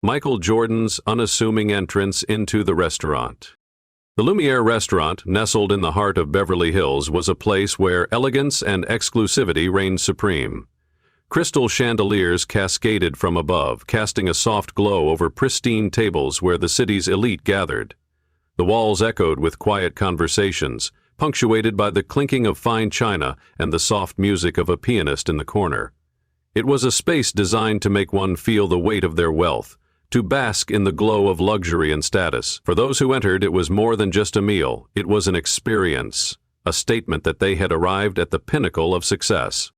Michael Jordan's unassuming entrance into the restaurant. The Lumiere restaurant, nestled in the heart of Beverly Hills, was a place where elegance and exclusivity reigned supreme. Crystal chandeliers cascaded from above, casting a soft glow over pristine tables where the city's elite gathered. The walls echoed with quiet conversations, punctuated by the clinking of fine china and the soft music of a pianist in the corner. It was a space designed to make one feel the weight of their wealth, to bask in the glow of luxury and status. For those who entered, it was more than just a meal. It was an experience, a statement that they had arrived at the pinnacle of success.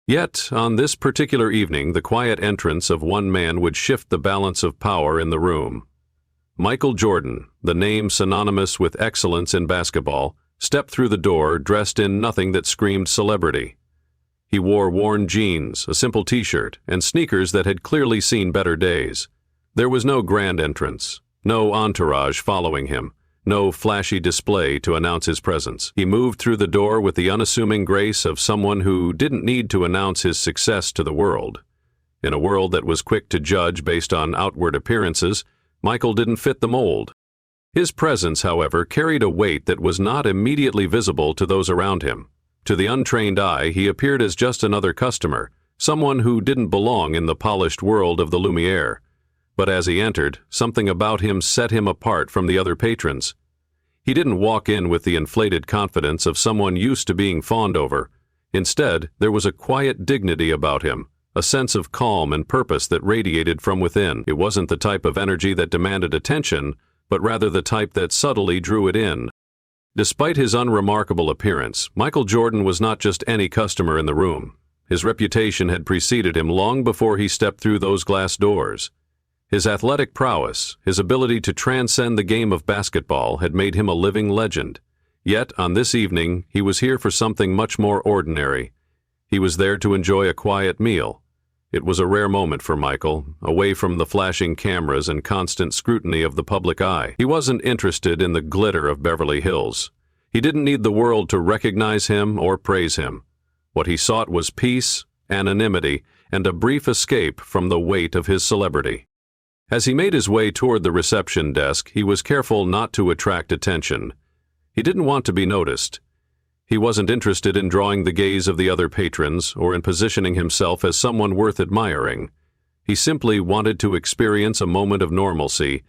Yet, on this particular evening, the quiet entrance of one man would shift the balance of power in the room. Michael Jordan, the name synonymous with excellence in basketball, stepped through the door dressed in nothing that screamed celebrity. He wore worn jeans, a simple t-shirt, and sneakers that had clearly seen better days. There was no grand entrance, no entourage following him, no flashy display to announce his presence. He moved through the door with the unassuming grace of someone who didn't need to announce his success to the world. In a world that was quick to judge based on outward appearances, Michael didn't fit the mold. His presence, however, carried a weight that was not immediately visible to those around him. To the untrained eye, he appeared as just another customer, someone who didn't belong in the polished world of the Lumiere. But as he entered, something about him set him apart from the other patrons. He didn't walk in with the inflated confidence of someone used to being fawned over. Instead, there was a quiet dignity about him, a sense of calm and purpose that radiated from within. It wasn't the type of energy that demanded attention, but rather the type that subtly drew it in. Despite his unremarkable appearance, Michael Jordan was not just any customer in the room. His reputation had preceded him long before he stepped through those glass doors. His athletic prowess, his ability to transcend the game of basketball had made him a living legend. Yet, on this evening, he was here for something much more ordinary. He was there to enjoy a quiet meal. It was a rare moment for Michael, away from the flashing cameras and constant scrutiny of the public eye. He wasn't interested in the glitter of Beverly Hills. He didn't need the world to recognize him or praise him. What he sought was peace, anonymity, and a brief escape from the weight of his celebrity. As he made his way toward the reception desk, he was careful not to attract attention. He didn't want to be noticed. He wasn't interested in drawing the gaze of the other patrons or in positioning himself as someone worth admiring. He simply wanted to experience a moment of normalcy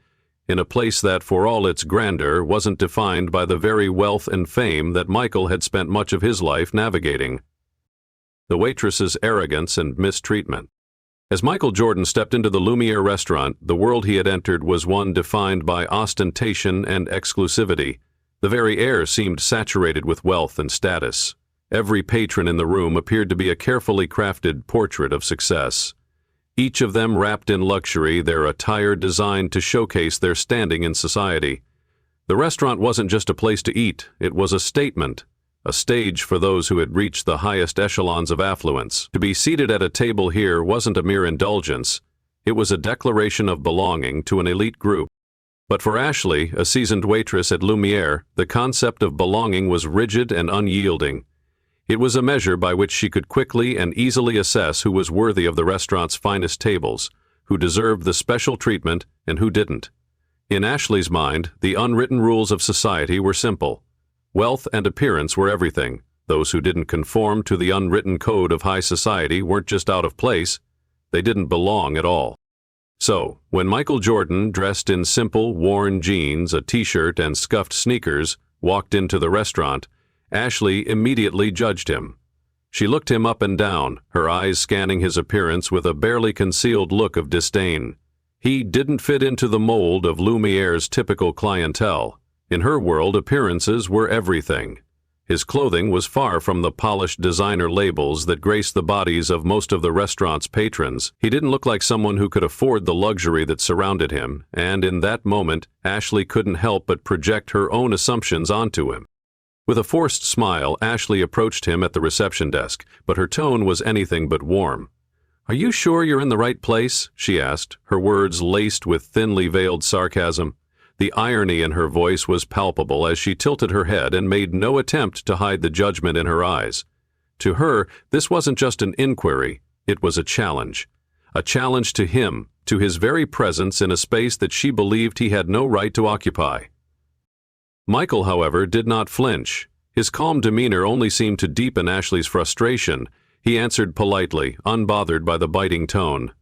in a place that, for all its grandeur, wasn't defined by the very wealth and fame that Michael had spent much of his life navigating. The waitress's arrogance and mistreatment. As Michael Jordan stepped into the Lumiere restaurant, the world he had entered was one defined by ostentation and exclusivity. The very air seemed saturated with wealth and status. Every patron in the room appeared to be a carefully crafted portrait of success. Each of them wrapped in luxury, their attire designed to showcase their standing in society. The restaurant wasn't just a place to eat, it was a statement. A stage for those who had reached the highest echelons of affluence. To be seated at a table here wasn't a mere indulgence. It was a declaration of belonging to an elite group. But for Ashley, a seasoned waitress at Lumiere, the concept of belonging was rigid and unyielding. It was a measure by which she could quickly and easily assess who was worthy of the restaurant's finest tables, who deserved the special treatment, and who didn't. In Ashley's mind, the unwritten rules of society were simple. Wealth and appearance were everything. Those who didn't conform to the unwritten code of high society weren't just out of place, they didn't belong at all. So, when Michael Jordan, dressed in simple, worn jeans, a t-shirt, and scuffed sneakers, walked into the restaurant, Ashley immediately judged him. She looked him up and down, her eyes scanning his appearance with a barely concealed look of disdain. He didn't fit into the mold of Lumiere's typical clientele. In her world, appearances were everything. His clothing was far from the polished designer labels that graced the bodies of most of the restaurant's patrons. He didn't look like someone who could afford the luxury that surrounded him, and in that moment, Ashley couldn't help but project her own assumptions onto him. With a forced smile, Ashley approached him at the reception desk, but her tone was anything but warm. "Are you sure you're in the right place?" she asked, her words laced with thinly veiled sarcasm. The irony in her voice was palpable as she tilted her head and made no attempt to hide the judgment in her eyes. To her, this wasn't just an inquiry, it was a challenge. A challenge to him, to his very presence in a space that she believed he had no right to occupy. Michael, however, did not flinch. His calm demeanor only seemed to deepen Ashley's frustration. He answered politely, unbothered by the biting tone.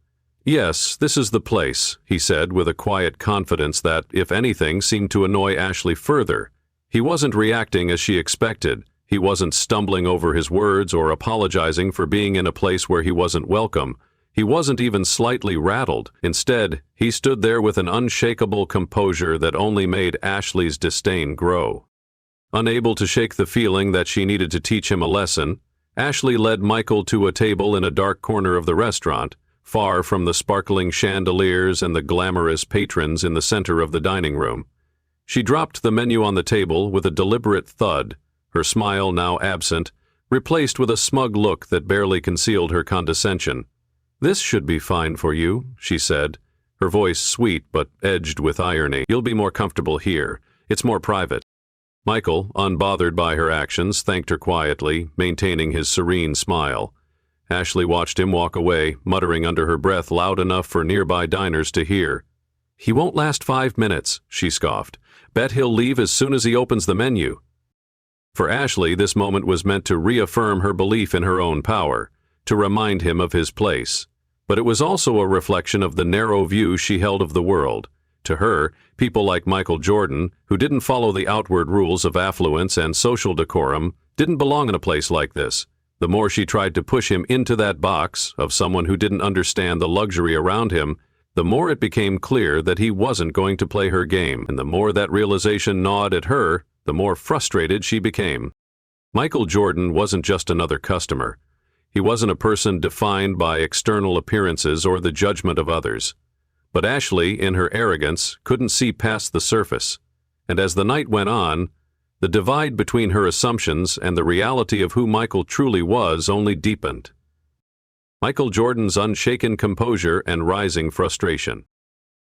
"Yes, this is the place," he said with a quiet confidence that, if anything, seemed to annoy Ashley further. He wasn't reacting as she expected. He wasn't stumbling over his words or apologizing for being in a place where he wasn't welcome. He wasn't even slightly rattled. Instead, he stood there with an unshakable composure that only made Ashley's disdain grow. Unable to shake the feeling that she needed to teach him a lesson, Ashley led Michael to a table in a dark corner of the restaurant, far from the sparkling chandeliers and the glamorous patrons in the center of the dining room. She dropped the menu on the table with a deliberate thud, her smile now absent, replaced with a smug look that barely concealed her condescension. "This should be fine for you," she said, her voice sweet but edged with irony. "You'll be more comfortable here. It's more private." Michael, unbothered by her actions, thanked her quietly, maintaining his serene smile. Ashley watched him walk away, muttering under her breath loud enough for nearby diners to hear. "He won't last 5 minutes," she scoffed. "Bet he'll leave as soon as he opens the menu." For Ashley, this moment was meant to reaffirm her belief in her own power, to remind him of his place. But it was also a reflection of the narrow view she held of the world. To her, people like Michael Jordan, who didn't follow the outward rules of affluence and social decorum, didn't belong in a place like this. The more she tried to push him into that box of someone who didn't understand the luxury around him, the more it became clear that he wasn't going to play her game, and the more that realization gnawed at her, the more frustrated she became. Michael Jordan wasn't just another customer. He wasn't a person defined by external appearances or the judgment of others. But Ashley, in her arrogance, couldn't see past the surface. And as the night went on, the divide between her assumptions and the reality of who Michael truly was only deepened. Michael Jordan's unshaken composure and rising frustration.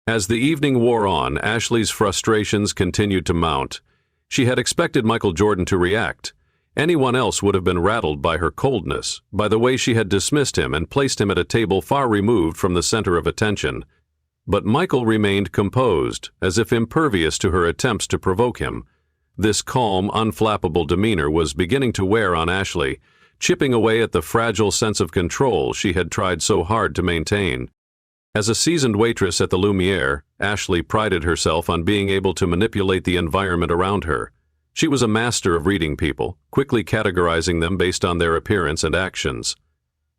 As the evening wore on, Ashley's frustrations continued to mount. She had expected Michael Jordan to react. Anyone else would have been rattled by her coldness, by the way she had dismissed him and placed him at a table far removed from the center of attention. But Michael remained composed, as if impervious to her attempts to provoke him. This calm, unflappable demeanor was beginning to wear on Ashley, chipping away at the fragile sense of control she had tried so hard to maintain. As a seasoned waitress at the Lumiere, Ashley prided herself on being able to manipulate the environment around her. She was a master of reading people, quickly categorizing them based on their appearance and actions.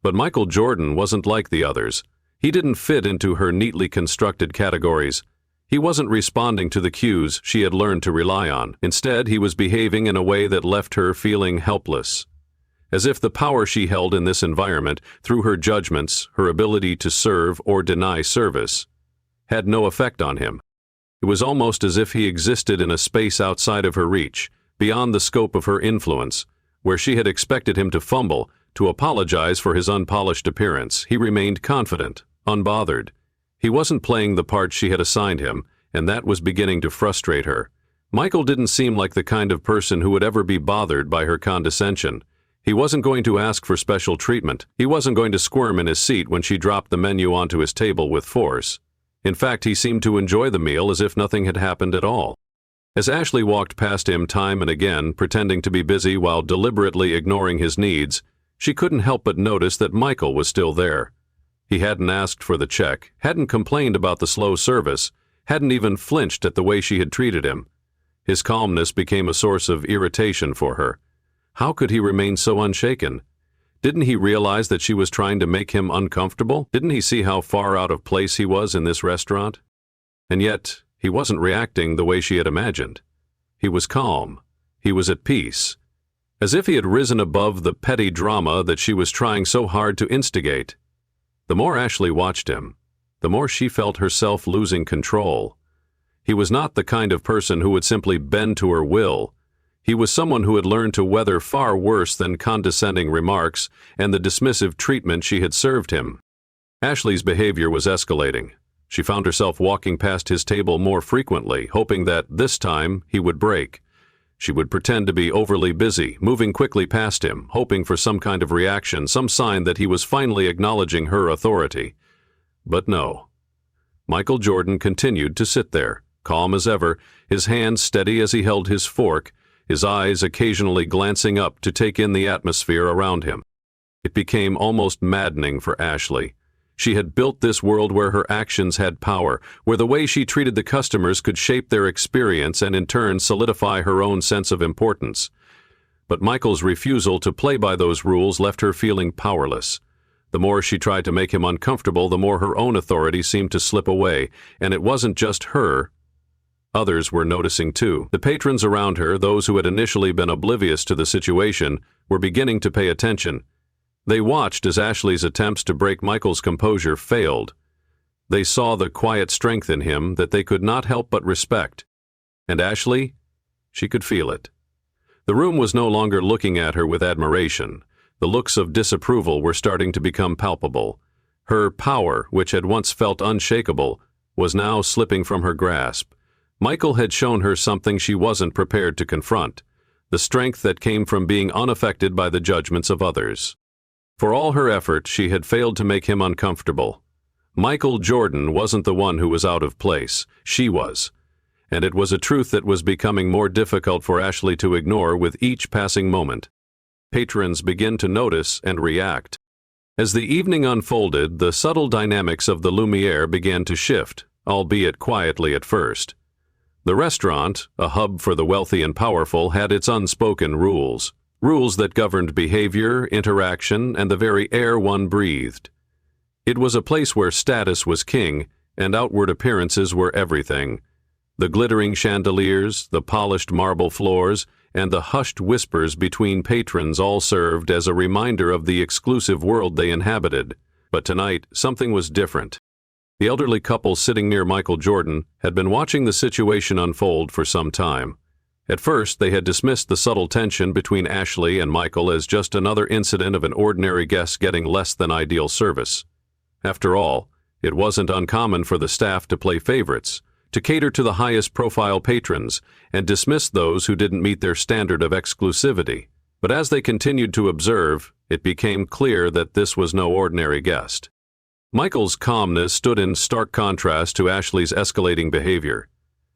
But Michael Jordan wasn't like the others. He didn't fit into her neatly constructed categories. He wasn't responding to the cues she had learned to rely on. Instead, he was behaving in a way that left her feeling helpless. As if the power she held in this environment, through her judgments, her ability to serve or deny service, had no effect on him. It was almost as if he existed in a space outside of her reach, beyond the scope of her influence. Where she had expected him to fumble, to apologize for his unpolished appearance, he remained confident, unbothered. He wasn't playing the part she had assigned him, and that was beginning to frustrate her. Michael didn't seem like the kind of person who would ever be bothered by her condescension. He wasn't going to ask for special treatment. He wasn't going to squirm in his seat when she dropped the menu onto his table with force. In fact, he seemed to enjoy the meal as if nothing had happened at all. As Ashley walked past him time and again, pretending to be busy while deliberately ignoring his needs, she couldn't help but notice that Michael was still there. He hadn't asked for the check, hadn't complained about the slow service, hadn't even flinched at the way she had treated him. His calmness became a source of irritation for her. How could he remain so unshaken? Didn't he realize that she was trying to make him uncomfortable? Didn't he see how far out of place he was in this restaurant? And yet, he wasn't reacting the way she had imagined. He was calm. He was at peace. As if he had risen above the petty drama that she was trying so hard to instigate. The more Ashley watched him, the more she felt herself losing control. He was not the kind of person who would simply bend to her will. He was someone who had learned to weather far worse than condescending remarks and the dismissive treatment she had served him. Ashley's behavior was escalating. She found herself walking past his table more frequently, hoping that, this time, he would break. She would pretend to be overly busy, moving quickly past him, hoping for some kind of reaction, some sign that he was finally acknowledging her authority. But no. Michael Jordan continued to sit there, calm as ever, his hands steady as he held his fork, his eyes occasionally glancing up to take in the atmosphere around him. It became almost maddening for Ashley. She had built this world where her actions had power, where the way she treated the customers could shape their experience and in turn solidify her own sense of importance. But Michael's refusal to play by those rules left her feeling powerless. The more she tried to make him uncomfortable, the more her own authority seemed to slip away, and it wasn't just her. Others were noticing too. The patrons around her, those who had initially been oblivious to the situation, were beginning to pay attention. They watched as Ashley's attempts to break Michael's composure failed. They saw the quiet strength in him that they could not help but respect. And Ashley? She could feel it. The room was no longer looking at her with admiration. The looks of disapproval were starting to become palpable. Her power, which had once felt unshakable, was now slipping from her grasp. Michael had shown her something she wasn't prepared to confront, the strength that came from being unaffected by the judgments of others. For all her effort, she had failed to make him uncomfortable. Michael Jordan wasn't the one who was out of place. She was. And it was a truth that was becoming more difficult for Ashley to ignore with each passing moment. Patrons began to notice and react. As the evening unfolded, the subtle dynamics of the Lumiere began to shift, albeit quietly at first. The restaurant, a hub for the wealthy and powerful, had its unspoken rules. Rules that governed behavior, interaction, and the very air one breathed. It was a place where status was king, and outward appearances were everything. The glittering chandeliers, the polished marble floors, and the hushed whispers between patrons all served as a reminder of the exclusive world they inhabited. But tonight, something was different. The elderly couple sitting near Michael Jordan had been watching the situation unfold for some time. At first, they had dismissed the subtle tension between Ashley and Michael as just another incident of an ordinary guest getting less than ideal service. After all, it wasn't uncommon for the staff to play favorites, to cater to the highest profile patrons, and dismiss those who didn't meet their standard of exclusivity. But as they continued to observe, it became clear that this was no ordinary guest. Michael's calmness stood in stark contrast to Ashley's escalating behavior.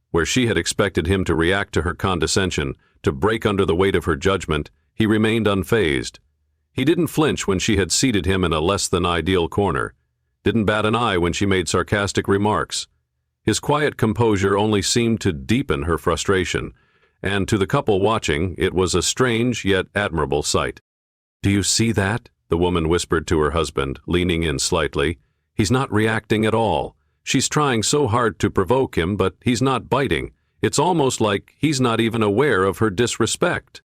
Where she had expected him to react to her condescension, to break under the weight of her judgment, he remained unfazed. He didn't flinch when she had seated him in a less-than-ideal corner, didn't bat an eye when she made sarcastic remarks. His quiet composure only seemed to deepen her frustration, and to the couple watching, it was a strange yet admirable sight. "Do you see that?" the woman whispered to her husband, leaning in slightly. "He's not reacting at all. She's trying so hard to provoke him, but he's not biting. It's almost like he's not even aware of her disrespect."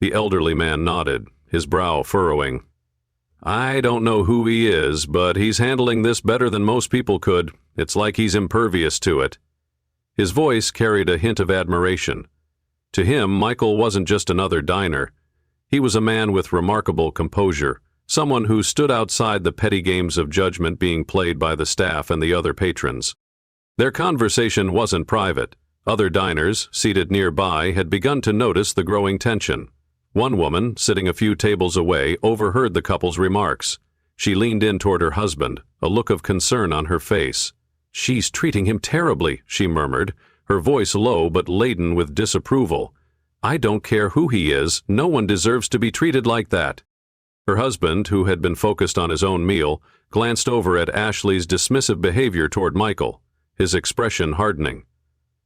The elderly man nodded, his brow furrowing. "I don't know who he is, but he's handling this better than most people could. It's like he's impervious to it." His voice carried a hint of admiration. To him, Michael wasn't just another diner. He was a man with remarkable composure, someone who stood outside the petty games of judgment being played by the staff and the other patrons. Their conversation wasn't private. Other diners, seated nearby, had begun to notice the growing tension. One woman, sitting a few tables away, overheard the couple's remarks. She leaned in toward her husband, a look of concern on her face. "She's treating him terribly," she murmured, her voice low but laden with disapproval. "I don't care who he is, no one deserves to be treated like that." Her husband, who had been focused on his own meal, glanced over at Ashley's dismissive behavior toward Michael, his expression hardening.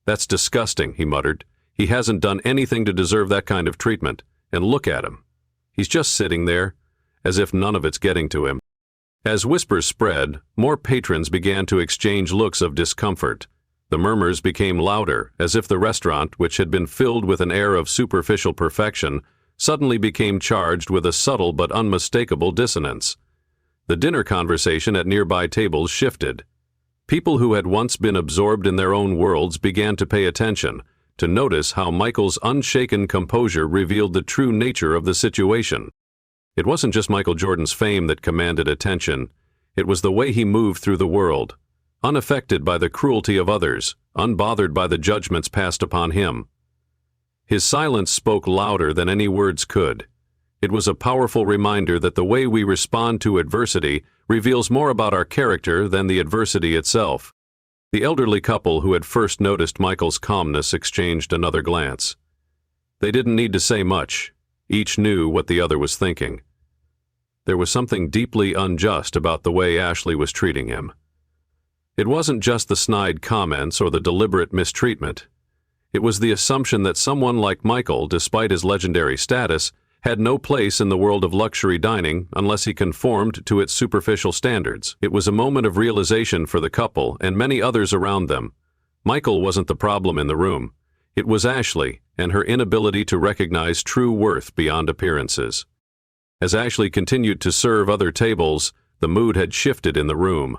"That's disgusting," he muttered. "He hasn't done anything to deserve that kind of treatment. And look at him. He's just sitting there, as if none of it's getting to him." As whispers spread, more patrons began to exchange looks of discomfort. The murmurs became louder, as if the restaurant, which had been filled with an air of superficial perfection, suddenly became charged with a subtle but unmistakable dissonance. The dinner conversation at nearby tables shifted. People who had once been absorbed in their own worlds began to pay attention, to notice how Michael's unshaken composure revealed the true nature of the situation. It wasn't just Michael Jordan's fame that commanded attention. It was the way he moved through the world, unaffected by the cruelty of others, unbothered by the judgments passed upon him. His silence spoke louder than any words could. It was a powerful reminder that the way we respond to adversity reveals more about our character than the adversity itself. The elderly couple who had first noticed Michael's calmness exchanged another glance. They didn't need to say much. Each knew what the other was thinking. There was something deeply unjust about the way Ashley was treating him. It wasn't just the snide comments or the deliberate mistreatment. It was the assumption that someone like Michael, despite his legendary status, had no place in the world of luxury dining unless he conformed to its superficial standards. It was a moment of realization for the couple and many others around them. Michael wasn't the problem in the room. It was Ashley and her inability to recognize true worth beyond appearances. As Ashley continued to serve other tables, the mood had shifted in the room.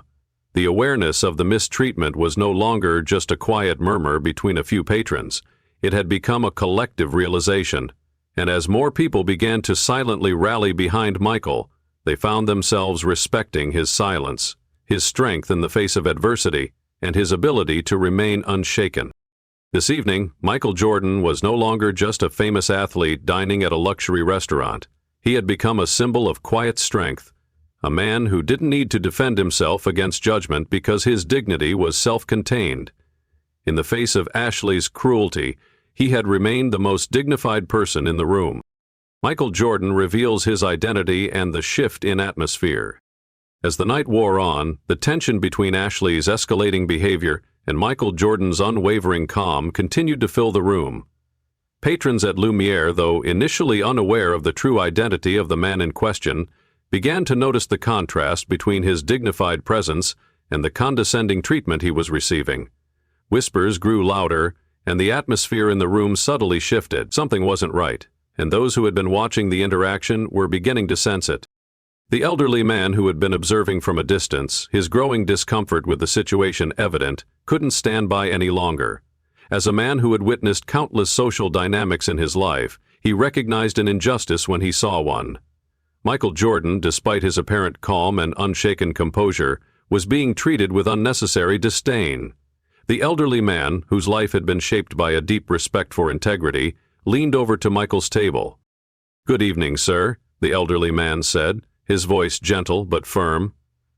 The awareness of the mistreatment was no longer just a quiet murmur between a few patrons. It had become a collective realization. And as more people began to silently rally behind Michael, they found themselves respecting his silence, his strength in the face of adversity, and his ability to remain unshaken. This evening, Michael Jordan was no longer just a famous athlete dining at a luxury restaurant. He had become a symbol of quiet strength, a man who didn't need to defend himself against judgment because his dignity was self-contained. In the face of Ashley's cruelty, he had remained the most dignified person in the room. Michael Jordan reveals his identity and the shift in atmosphere. As the night wore on, the tension between Ashley's escalating behavior and Michael Jordan's unwavering calm continued to fill the room. Patrons at Lumiere, though initially unaware of the true identity of the man in question, began to notice the contrast between his dignified presence and the condescending treatment he was receiving. Whispers grew louder, and the atmosphere in the room subtly shifted. Something wasn't right, and those who had been watching the interaction were beginning to sense it. The elderly man who had been observing from a distance, his growing discomfort with the situation evident, couldn't stand by any longer. As a man who had witnessed countless social dynamics in his life, he recognized an injustice when he saw one. Michael Jordan, despite his apparent calm and unshaken composure, was being treated with unnecessary disdain. The elderly man, whose life had been shaped by a deep respect for integrity, leaned over to Michael's table. "Good evening, sir," the elderly man said, his voice gentle but firm.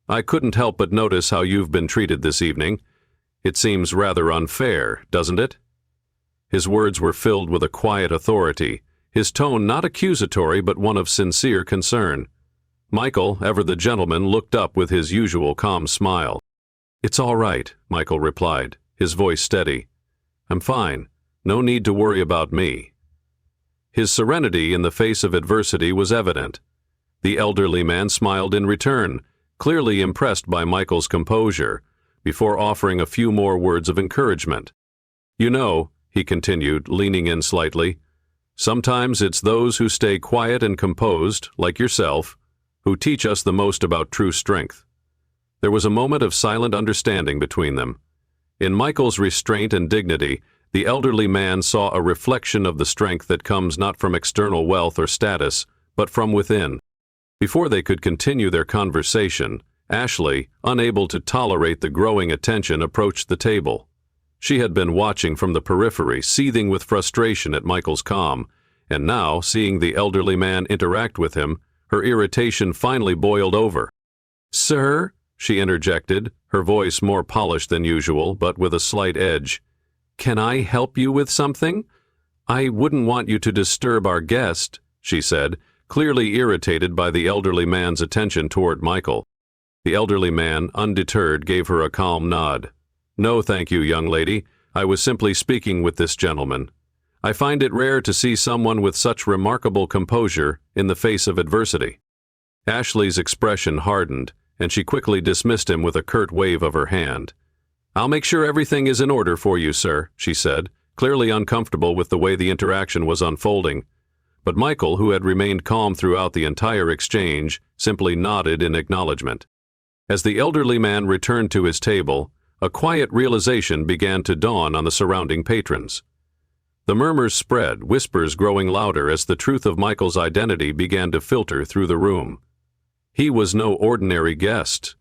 "I couldn't help but notice how you've been treated this evening. It seems rather unfair, doesn't it?" His words were filled with a quiet authority, his tone not accusatory but one of sincere concern. Michael, ever the gentleman, looked up with his usual calm smile. "It's all right," Michael replied, his voice steady. "I'm fine. No need to worry about me." His serenity in the face of adversity was evident. The elderly man smiled in return, clearly impressed by Michael's composure, before offering a few more words of encouragement. "You know," he continued, leaning in slightly, "sometimes it's those who stay quiet and composed, like yourself, who teach us the most about true strength." There was a moment of silent understanding between them. In Michael's restraint and dignity, the elderly man saw a reflection of the strength that comes not from external wealth or status, but from within. Before they could continue their conversation, Ashley, unable to tolerate the growing attention, approached the table. She had been watching from the periphery, seething with frustration at Michael's calm, and now, seeing the elderly man interact with him, her irritation finally boiled over. "Sir," she interjected, her voice more polished than usual, but with a slight edge, "can I help you with something? I wouldn't want you to disturb our guest," she said, clearly irritated by the elderly man's attention toward Michael. The elderly man, undeterred, gave her a calm nod. "No, thank you, young lady. I was simply speaking with this gentleman. I find it rare to see someone with such remarkable composure in the face of adversity." Ashley's expression hardened, and she quickly dismissed him with a curt wave of her hand. "I'll make sure everything is in order for you, sir," she said, clearly uncomfortable with the way the interaction was unfolding. But Michael, who had remained calm throughout the entire exchange, simply nodded in acknowledgement. As the elderly man returned to his table, a quiet realization began to dawn on the surrounding patrons. The murmurs spread, whispers growing louder as the truth of Michael's identity began to filter through the room. He was no ordinary guest.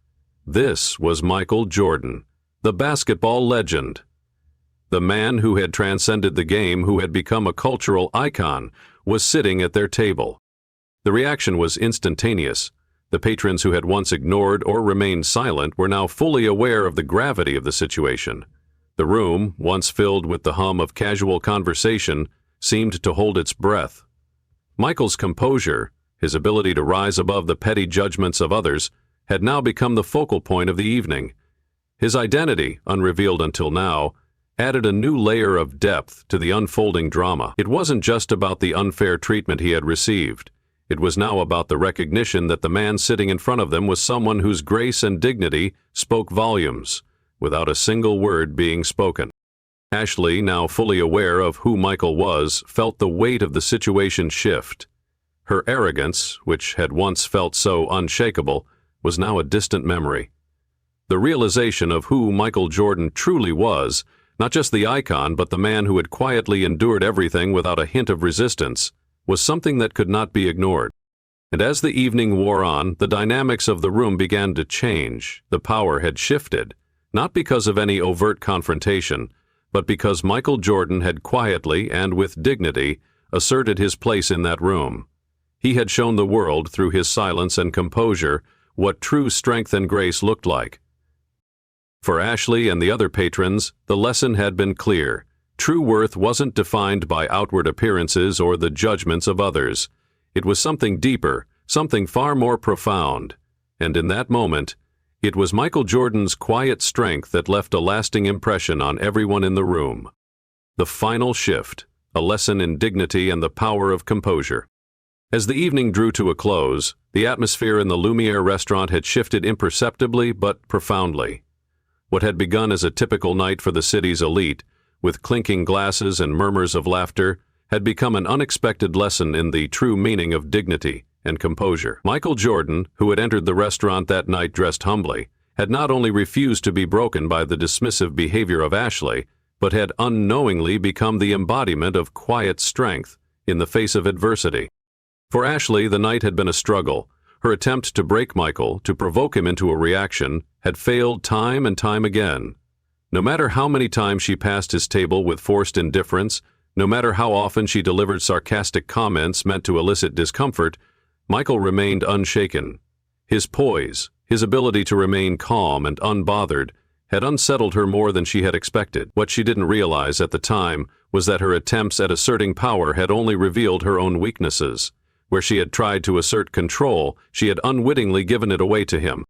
This was Michael Jordan, the basketball legend. The man who had transcended the game, who had become a cultural icon, was sitting at their table. The reaction was instantaneous. The patrons who had once ignored or remained silent were now fully aware of the gravity of the situation. The room, once filled with the hum of casual conversation, seemed to hold its breath. Michael's composure, his ability to rise above the petty judgments of others, had now become the focal point of the evening. His identity, unrevealed until now, added a new layer of depth to the unfolding drama. It wasn't just about the unfair treatment he had received. It was now about the recognition that the man sitting in front of them was someone whose grace and dignity spoke volumes, without a single word being spoken. Ashley, now fully aware of who Michael was, felt the weight of the situation shift. Her arrogance, which had once felt so unshakable, was now a distant memory. The realization of who Michael Jordan truly was, not just the icon but the man who had quietly endured everything without a hint of resistance, was something that could not be ignored. And as the evening wore on, the dynamics of the room began to change. The power had shifted, not because of any overt confrontation, but because Michael Jordan had quietly and with dignity asserted his place in that room. He had shown the world, through his silence and composure, what true strength and grace looked like. For Ashley and the other patrons, the lesson had been clear. True worth wasn't defined by outward appearances or the judgments of others. It was something deeper, something far more profound. And in that moment, it was Michael Jordan's quiet strength that left a lasting impression on everyone in the room. The final shift, a lesson in dignity and the power of composure. As the evening drew to a close, the atmosphere in the Lumiere restaurant had shifted imperceptibly but profoundly. What had begun as a typical night for the city's elite, with clinking glasses and murmurs of laughter, had become an unexpected lesson in the true meaning of dignity and composure. Michael Jordan, who had entered the restaurant that night dressed humbly, had not only refused to be broken by the dismissive behavior of Ashley, but had unknowingly become the embodiment of quiet strength in the face of adversity. For Ashley, the night had been a struggle. Her attempt to break Michael, to provoke him into a reaction, had failed time and time again. No matter how many times she passed his table with forced indifference, no matter how often she delivered sarcastic comments meant to elicit discomfort, Michael remained unshaken. His poise, his ability to remain calm and unbothered, had unsettled her more than she had expected. What she didn't realize at the time was that her attempts at asserting power had only revealed her own weaknesses. Where she had tried to assert control, she had unwittingly given it away to him.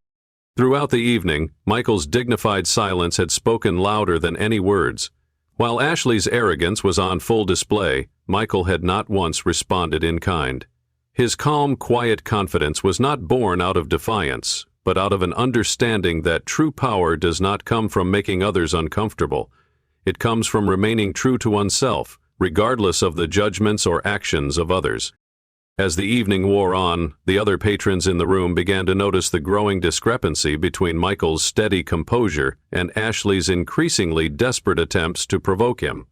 Throughout the evening, Michael's dignified silence had spoken louder than any words. While Ashley's arrogance was on full display, Michael had not once responded in kind. His calm, quiet confidence was not born out of defiance, but out of an understanding that true power does not come from making others uncomfortable. It comes from remaining true to oneself, regardless of the judgments or actions of others. As the evening wore on, the other patrons in the room began to notice the growing discrepancy between Michael's steady composure and Ashley's increasingly desperate attempts to provoke him.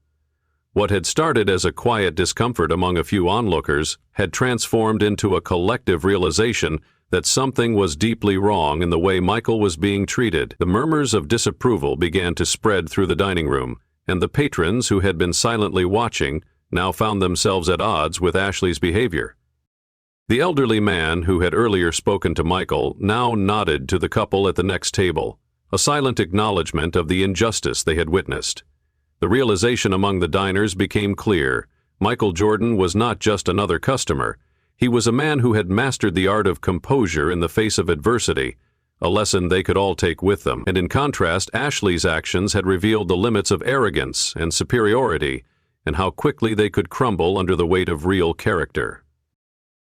What had started as a quiet discomfort among a few onlookers had transformed into a collective realization that something was deeply wrong in the way Michael was being treated. The murmurs of disapproval began to spread through the dining room, and the patrons who had been silently watching now found themselves at odds with Ashley's behavior. The elderly man who had earlier spoken to Michael now nodded to the couple at the next table, a silent acknowledgement of the injustice they had witnessed. The realization among the diners became clear. Michael Jordan was not just another customer. He was a man who had mastered the art of composure in the face of adversity, a lesson they could all take with them. And in contrast, Ashley's actions had revealed the limits of arrogance and superiority, and how quickly they could crumble under the weight of real character.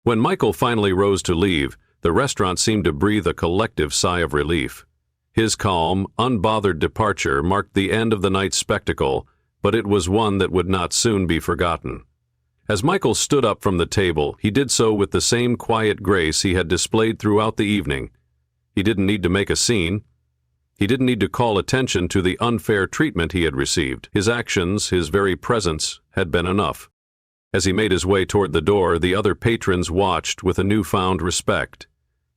When Michael finally rose to leave, the restaurant seemed to breathe a collective sigh of relief. His calm, unbothered departure marked the end of the night's spectacle, but it was one that would not soon be forgotten. As Michael stood up from the table, he did so with the same quiet grace he had displayed throughout the evening. He didn't need to make a scene. He didn't need to call attention to the unfair treatment he had received. His actions, his very presence, had been enough. As he made his way toward the door, the other patrons watched with a newfound respect.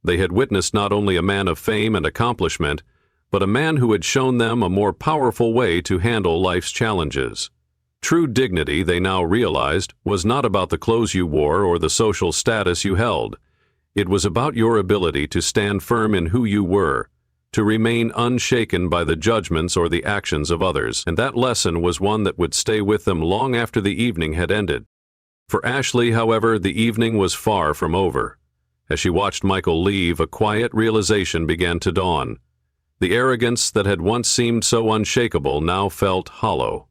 They had witnessed not only a man of fame and accomplishment, but a man who had shown them a more powerful way to handle life's challenges. True dignity, they now realized, was not about the clothes you wore or the social status you held. It was about your ability to stand firm in who you were, to remain unshaken by the judgments or the actions of others, and that lesson was one that would stay with them long after the evening had ended. For Ashley, however, the evening was far from over. As she watched Michael leave, a quiet realization began to dawn. The arrogance that had once seemed so unshakable now felt hollow.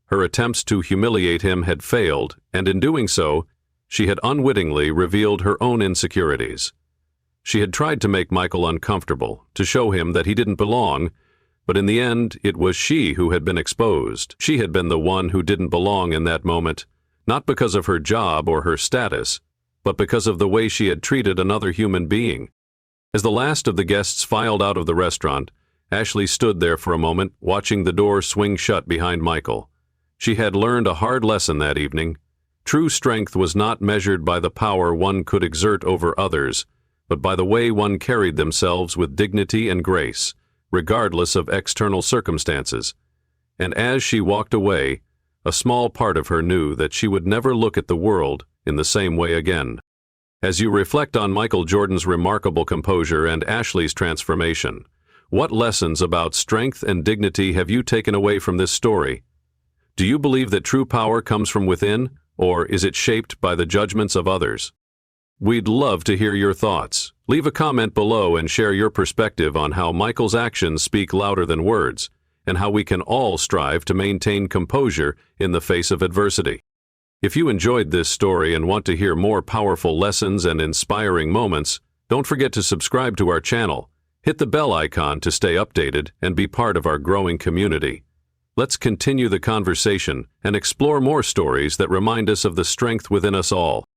Her attempts to humiliate him had failed, and in doing so, she had unwittingly revealed her own insecurities. She had tried to make Michael uncomfortable, to show him that he didn't belong, but in the end, it was she who had been exposed. She had been the one who didn't belong in that moment, not because of her job or her status, but because of the way she had treated another human being. As the last of the guests filed out of the restaurant, Ashley stood there for a moment, watching the door swing shut behind Michael. She had learned a hard lesson that evening. True strength was not measured by the power one could exert over others, but by the way one carried themselves with dignity and grace, regardless of external circumstances. And as she walked away, a small part of her knew that she would never look at the world in the same way again. As you reflect on Michael Jordan's remarkable composure and Ashley's transformation, what lessons about strength and dignity have you taken away from this story? Do you believe that true power comes from within, or is it shaped by the judgments of others? We'd love to hear your thoughts. Leave a comment below and share your perspective on how Michael's actions speak louder than words, and how we can all strive to maintain composure in the face of adversity. If you enjoyed this story and want to hear more powerful lessons and inspiring moments, don't forget to subscribe to our channel. Hit the bell icon to stay updated and be part of our growing community. Let's continue the conversation and explore more stories that remind us of the strength within us all.